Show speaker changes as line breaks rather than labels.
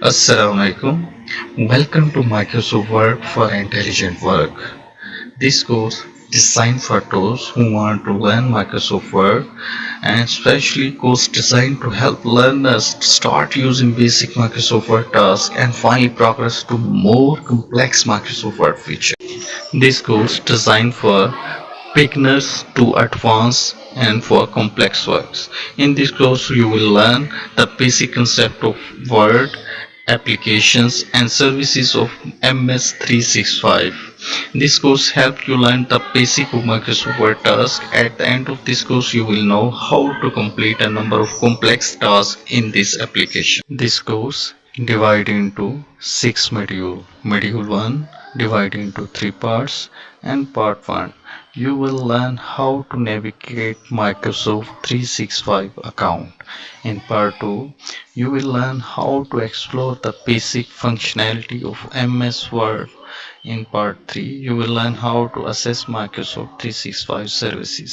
Assalamualaikum. Welcome to Microsoft Word for Intelligent Work. This course designed for those who want to learn Microsoft Word and especially course designed to help learners start using basic Microsoft Word tasks and finally progress to more complex Microsoft Word features. This course designed for beginners to advanced and for complex works. In this course, you will learn the basic concept of Word, applications, and services of MS 365. This course helps you learn the basic of Microsoft Word tasks. At the end of this course, you will know how to complete a number of complex tasks in this application. This course divided into 6 modules. Module 1 divided into 3 parts, and part 1 you will learn how to navigate Microsoft 365 account. In part 2 you will learn how to explore the basic functionality of MS Word. In part 3 you will learn how to access Microsoft 365 services.